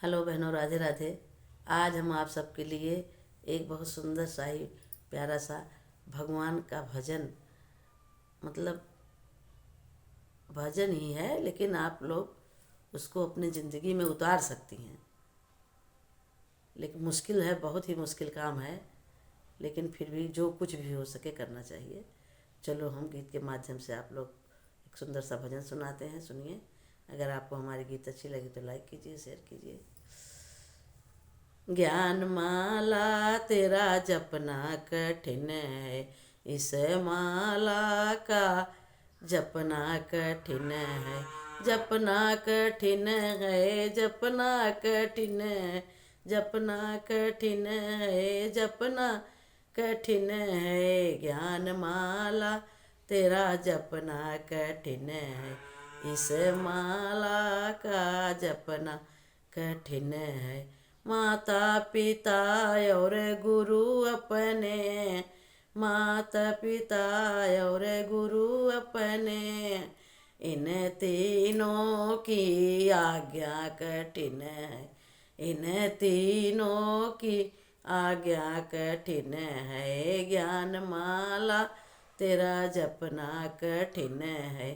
Hello बहनों, राधे राधे। आज हम आप सबके लिए एक बहुत सुंदर सा ही प्यारा सा भगवान का भजन, मतलब भजन ही है, लेकिन आप लोग उसको अपनी ज़िंदगी में उतार सकती हैं। लेकिन मुश्किल है, बहुत ही मुश्किल काम है, लेकिन फिर भी जो कुछ भी हो सके करना चाहिए। चलो हम गीत के माध्यम से आप लोग एक सुंदर सा भजन सुनाते हैं, सुनिए। अगर आपको हमारी गीत अच्छी लगी तो लाइक कीजिए, शेयर कीजिए। ज्ञान माला तेरा जपना कठिन है, इस माला का जपना कठिन है। जपना कठिन है, जपना कठिन है, जपना कठिन है, जपना कठिन है। ज्ञान माला तेरा जपना कठिन है, इस माला का जपना कठिन है। माता पिता और गुरु अपने, माता पिता और गुरु अपने, इन तीनों की आज्ञा कठिन है। इन तीनों की आज्ञा कठिन है। ज्ञान माला तेरा जपना कठिन है,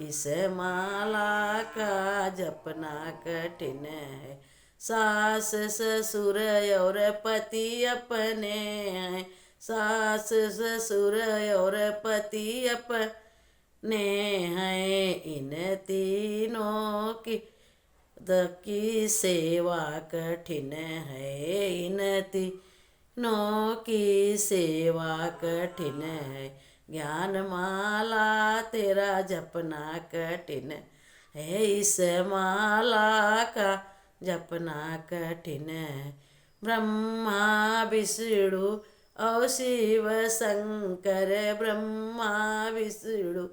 इस माला का जपना कठिन है। सास ससुर और पति अपने हैं, सास ससुर और पति अपने हैं, इन तीनों की सेवा कठिन है। इन तीनों की सेवा कठिन है। ज्ञान माला तेरा जपना कठिन है, इस माला का जपना कठिन है। ब्रह्मा विष्णु और शिव शंकर, ब्रह्मा विष्णु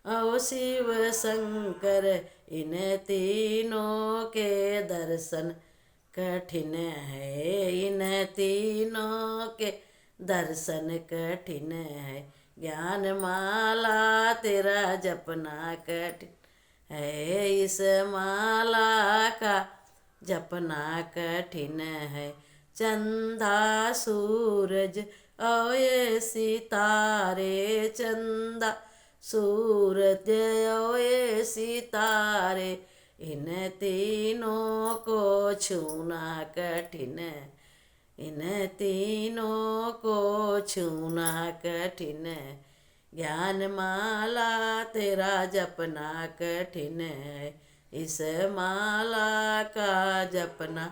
और शिव शंकर, इन तीनों के दर्शन कठिन है। इन तीनों के दर्शन कठिन है। ज्ञान माला तेरा जपना कठिन है, इस माला का जपना कठिन है। चंदा सूरज और ये सितारे, चंदा सूरज और ये सितारे, इन तीनों को छूना कठिन है। इन तीनों को छूना कठिन है। ज्ञान माला तेरा जपना कठिन है, इस माला का जपना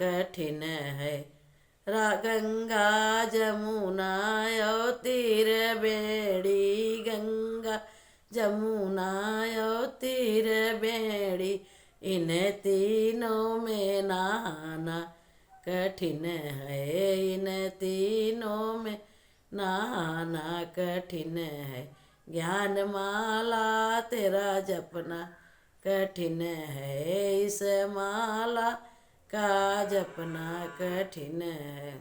कठिन है। गंगा जमुना और तीर बेड़ी, गंगा जमुना और तीर बेड़ी, इन तीनों में नहाना कठिन है। इन तीनों में नहाना कठिन है। ज्ञान माला तेरा जपना कठिन है, इस माला का जपना कठिन है।